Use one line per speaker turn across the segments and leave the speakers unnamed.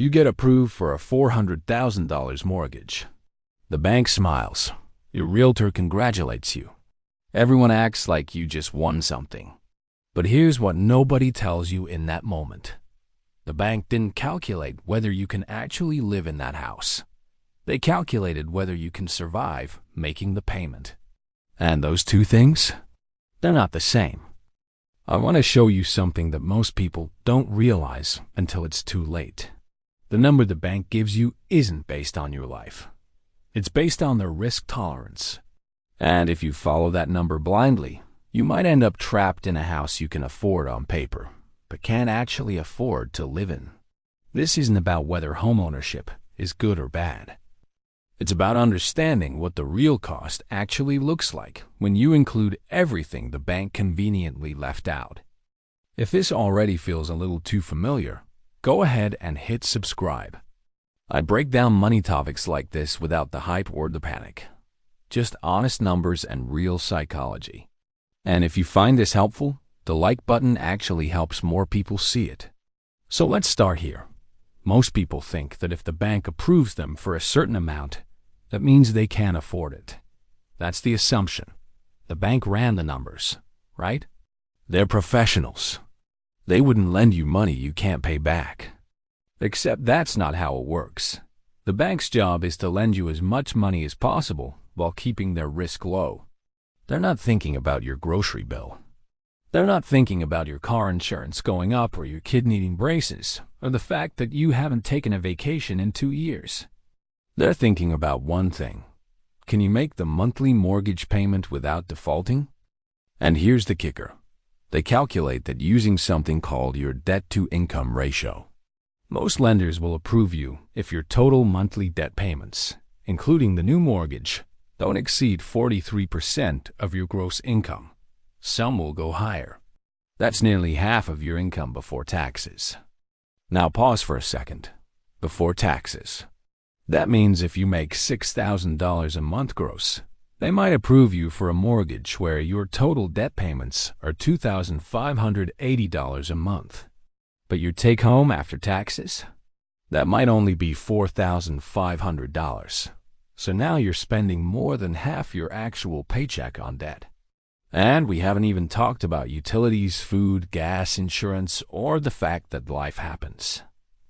You get approved for a $400,000 mortgage. The bank smiles. Your realtor congratulates you. Everyone acts like you just won something. But here's what nobody tells you in that moment. The bank didn't calculate whether you can actually live in that house. They calculated whether you can survive making the payment. And those two things? They're not the same. I want to show you something that most people don't realize until it's too late. The number the bank gives you isn't based on your life. It's based on their risk tolerance. And if you follow that number blindly, you might end up trapped in a house you can afford on paper, but can't actually afford to live in. This isn't about whether homeownership is good or bad. It's about understanding what the real cost actually looks like when you include everything the bank conveniently left out. If this already feels a little too familiar, go ahead and hit subscribe. I break down money topics like this without the hype or the panic. Just honest numbers and real psychology. And if you find this helpful, the like button actually helps more people see it. So let's start here. Most people think that if the bank approves them for a certain amount, that means they can't afford it. That's the assumption. The bank ran the numbers, right? They're professionals. They wouldn't lend you money you can't pay back. Except that's not how it works. The bank's job is to lend you as much money as possible while keeping their risk low. They're not thinking about your grocery bill. They're not thinking about your car insurance going up or your kid needing braces or the fact that you haven't taken a vacation in 2 years. They're thinking about one thing. Can you make the monthly mortgage payment without defaulting? And here's the kicker. They calculate that using something called your debt-to-income ratio. Most lenders will approve you if your total monthly debt payments, including the new mortgage, don't exceed 43% of your gross income. Some will go higher. That's nearly half of your income before taxes. Now pause for a second. Before taxes. That means if you make $6,000 a month gross, they might approve you for a mortgage where your total debt payments are $2,580 a month. But your take-home after taxes? That might only be $4,500. So now you're spending more than half your actual paycheck on debt. And we haven't even talked about utilities, food, gas, insurance, or the fact that life happens.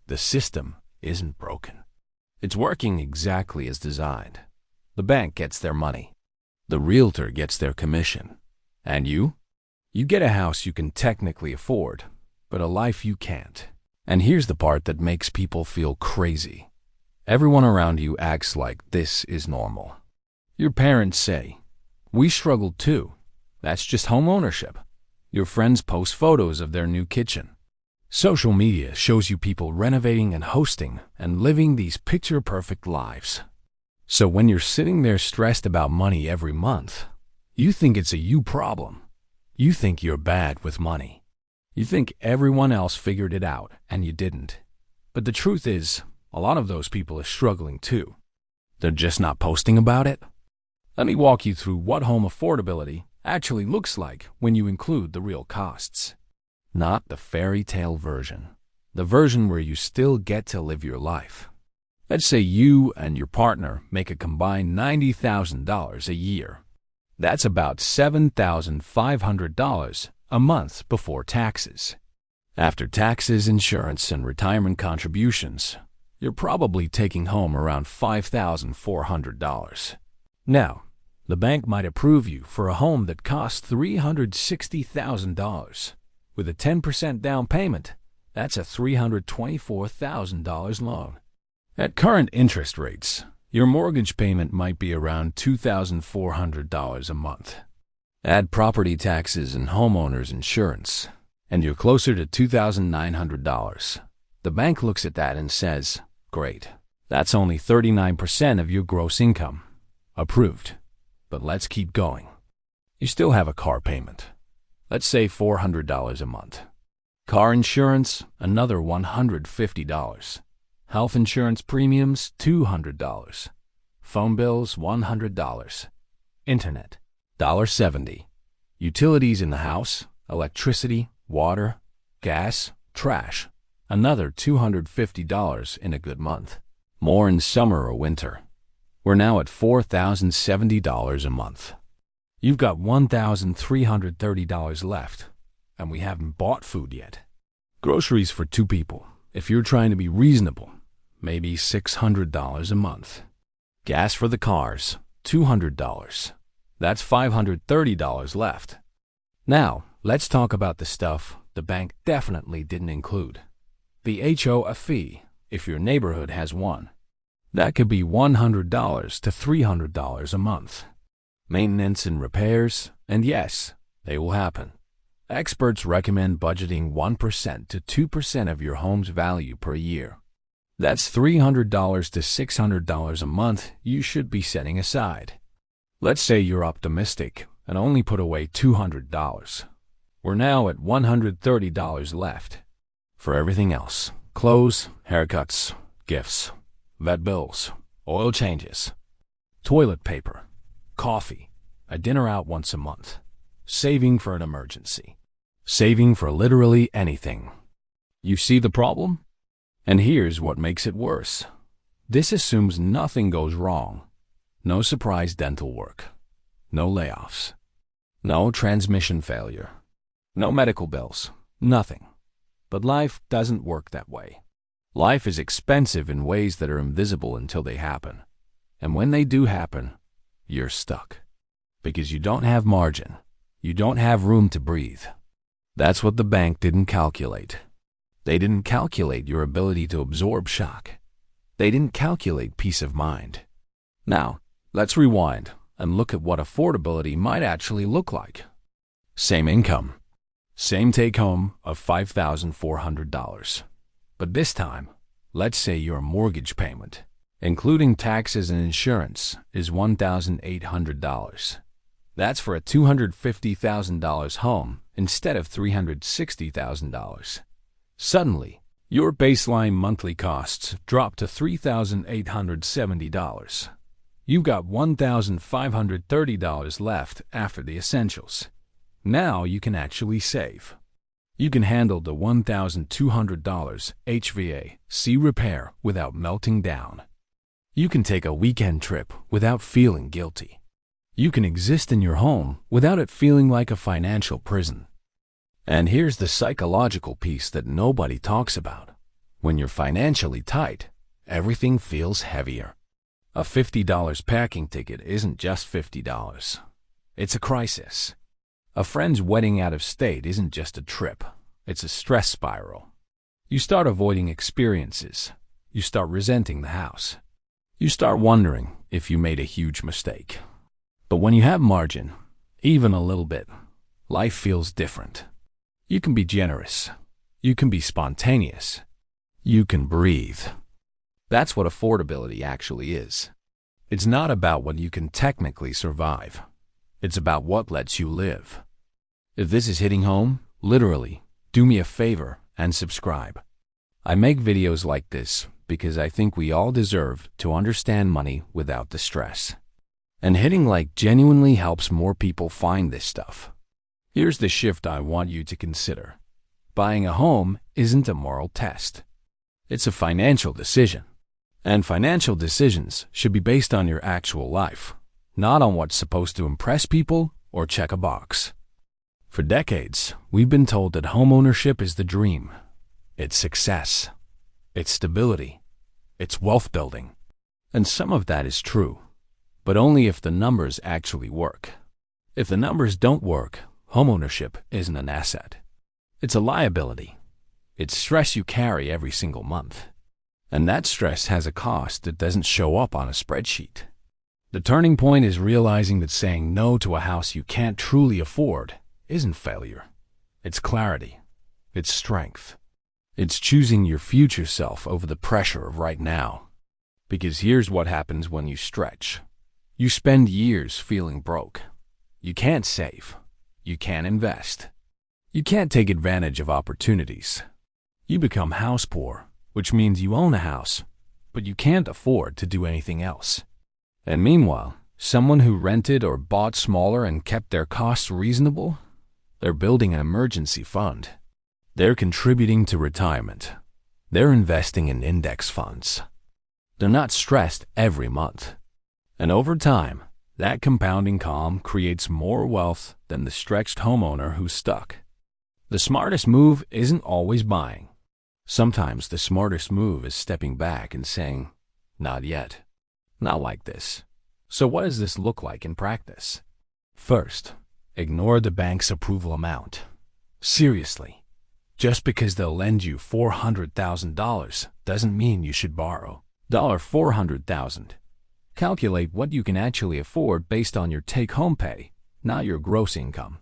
The system isn't broken. It's working exactly as designed. The bank gets their money. The realtor gets their commission. And you? You get a house you can technically afford, but a life you can't. And here's the part that makes people feel crazy. Everyone around you acts like this is normal. Your parents say, "We struggled too. That's just homeownership." Your friends post photos of their new kitchen. Social media shows you people renovating and hosting and living these picture-perfect lives. So when you're sitting there stressed about money every month, you think it's a you problem. You think you're bad with money. You think everyone else figured it out and you didn't. But the truth is, a lot of those people are struggling too. They're just not posting about it. Let me walk you through what home affordability actually looks like when you include the real costs. Not the fairy tale version. The version where you still get to live your life. Let's say you and your partner make a combined $90,000 a year. That's about $7,500 a month before taxes. After taxes, insurance, and retirement contributions, you're probably taking home around $5,400. Now, the bank might approve you for a home that costs $360,000. With a 10% down payment, that's a $324,000 loan. At current interest rates, your mortgage payment might be around $2,400 a month. Add property taxes and homeowners insurance, and you're closer to $2,900. The bank looks at that and says, "Great, that's only 39% of your gross income. Approved. But let's keep going." You still have a car payment. Let's say $400 a month. Car insurance, another $150. Health insurance premiums, $200. Phone bills, $100. Internet, $1.70. Utilities in the house, electricity, water, gas, trash, another $250 in a good month, more in summer or winter. We're now at $4,070 a month. You've got $1,330 left, and we haven't bought food yet. Groceries for 2 people, if you're trying to be reasonable, maybe $600 a month. Gas for the cars, $200. That's $530 left. Now, let's talk about the stuff the bank definitely didn't include. The HOA fee, if your neighborhood has one. That could be $100 to $300 a month. Maintenance and repairs, and yes, they will happen. Experts recommend budgeting 1% to 2% of your home's value per year. That's $300 to $600 a month you should be setting aside. Let's say you're optimistic and only put away $200. We're now at $130 left. For everything else, clothes, haircuts, gifts, vet bills, oil changes, toilet paper, coffee, a dinner out once a month, saving for an emergency, saving for literally anything. You see the problem? And here's what makes it worse. This assumes nothing goes wrong. No surprise dental work, no layoffs, no transmission failure, no medical bills, nothing. But life doesn't work that way. Life is expensive in ways that are invisible until they happen. And when they do happen, you're stuck. Because you don't have margin. You don't have room to breathe. That's what the bank didn't calculate. They didn't calculate your ability to absorb shock. They didn't calculate peace of mind. Now, let's rewind and look at what affordability might actually look like. Same income. Same take-home of $5,400. But this time, let's say your mortgage payment, including taxes and insurance, is $1,800. That's for a $250,000 home instead of $360,000. Suddenly, your baseline monthly costs drop to $3,870. You've got $1,530 left after the essentials. Now you can actually save. You can handle the $1,200 HVAC repair without melting down. You can take a weekend trip without feeling guilty. You can exist in your home without it feeling like a financial prison. And here's the psychological piece that nobody talks about. When you're financially tight, everything feels heavier. A $50 parking ticket isn't just $50. It's a crisis. A friend's wedding out of state isn't just a trip. It's a stress spiral. You start avoiding experiences. You start resenting the house. You start wondering if you made a huge mistake. But when you have margin, even a little bit, life feels different. You can be generous. You can be spontaneous. You can breathe. That's what affordability actually is. It's not about what you can technically survive. It's about what lets you live. If this is hitting home, literally, do me a favor and subscribe. I make videos like this because I think we all deserve to understand money without the stress. And hitting like genuinely helps more people find this stuff. Here's the shift I want you to consider. Buying a home isn't a moral test. It's a financial decision. And financial decisions should be based on your actual life, not on what's supposed to impress people or check a box. For decades, we've been told that homeownership is the dream. It's success. It's stability. It's wealth building. And some of that is true, but only if the numbers actually work. If the numbers don't work, homeownership isn't an asset. It's a liability. It's stress you carry every single month. And that stress has a cost that doesn't show up on a spreadsheet. The turning point is realizing that saying no to a house you can't truly afford isn't failure. It's clarity. It's strength. It's choosing your future self over the pressure of right now. Because here's what happens when you stretch. You spend years feeling broke. You can't save. You can't invest. You can't take advantage of opportunities. You become house poor, which means you own a house, but you can't afford to do anything else. And meanwhile, someone who rented or bought smaller and kept their costs reasonable, they're building an emergency fund. They're contributing to retirement. They're investing in index funds. They're not stressed every month. And over time, that compounding calm creates more wealth than the stretched homeowner who's stuck. The smartest move isn't always buying. Sometimes the smartest move is stepping back and saying, not yet. Not like this. So what does this look like in practice? First, ignore the bank's approval amount. Seriously, just because they'll lend you $400,000 doesn't mean you should borrow $400,000. Calculate what you can actually afford based on your take-home pay, not your gross income.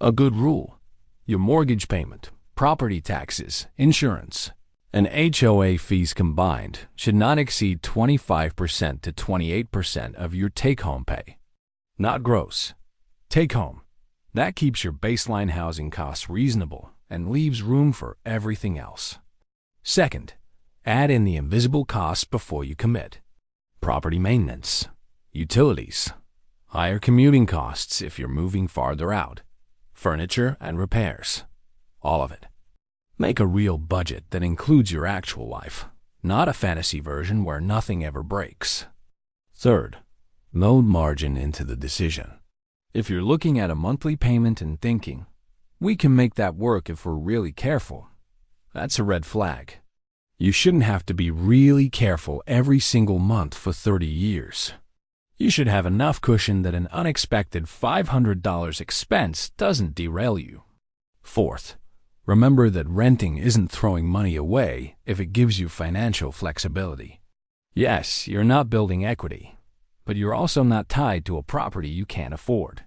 A good rule: your mortgage payment, property taxes, insurance, and HOA fees combined should not exceed 25% to 28% of your take-home pay. Not gross. Take-home. That keeps your baseline housing costs reasonable and leaves room for everything else. Second, add in the invisible costs before you commit. Property maintenance, utilities, higher commuting costs if you're moving farther out, furniture and repairs, all of it. Make a real budget that includes your actual life, not a fantasy version where nothing ever breaks. Third, load margin into the decision. If you're looking at a monthly payment and thinking, we can make that work if we're really careful, that's a red flag. You shouldn't have to be really careful every single month for 30 years. You should have enough cushion that an unexpected $500 expense doesn't derail you. Fourth, remember that renting isn't throwing money away if it gives you financial flexibility. Yes, you're not building equity, but you're also not tied to a property you can't afford.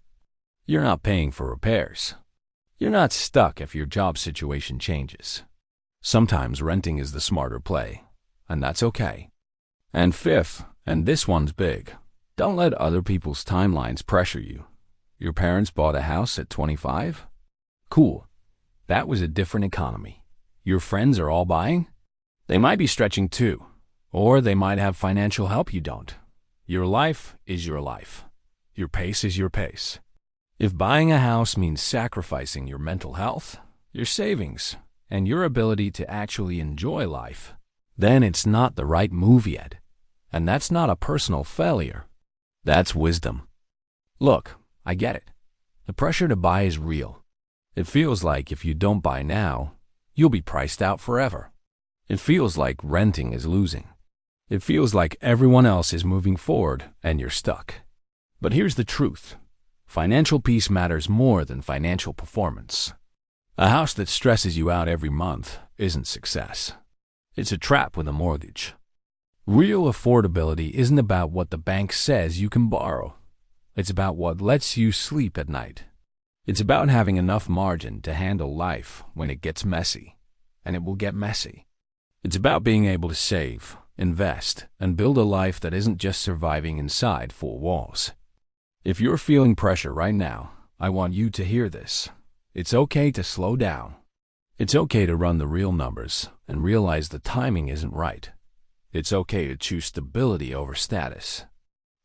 You're not paying for repairs. You're not stuck if your job situation changes. Sometimes renting is the smarter play, and that's okay. And fifth, and this one's big, don't let other people's timelines pressure you. Your parents bought a house at 25? Cool. That was a different economy. Your friends are all buying? They might be stretching too, or they might have financial help you don't. Your life is your life. Your pace is your pace. If buying a house means sacrificing your mental health, your savings, and your ability to actually enjoy life, then it's not the right move yet. And that's not a personal failure. That's wisdom. Look, I get it. The pressure to buy is real. It feels like if you don't buy now, you'll be priced out forever. It feels like renting is losing. It feels like everyone else is moving forward and you're stuck. But here's the truth. Financial peace matters more than financial performance. A house that stresses you out every month isn't success. It's a trap with a mortgage. Real affordability isn't about what the bank says you can borrow. It's about what lets you sleep at night. It's about having enough margin to handle life when it gets messy, and it will get messy. It's about being able to save, invest, and build a life that isn't just surviving inside four walls. If you're feeling pressure right now, I want you to hear this. It's okay to slow down. It's okay to run the real numbers and realize the timing isn't right. It's okay to choose stability over status.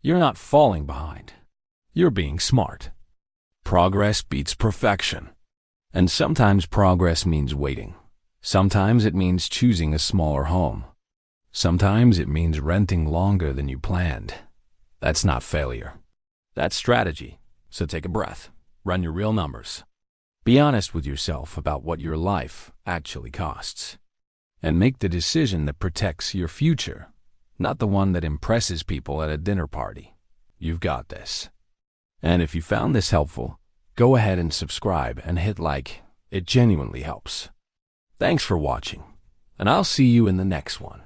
You're not falling behind. You're being smart. Progress beats perfection. And sometimes progress means waiting. Sometimes it means choosing a smaller home. Sometimes it means renting longer than you planned. That's not failure. That's strategy. So take a breath. Run your real numbers. Be honest with yourself about what your life actually costs. And make the decision that protects your future, not the one that impresses people at a dinner party. You've got this. And if you found this helpful, go ahead and subscribe and hit like. It genuinely helps. Thanks for watching, and I'll see you in the next one.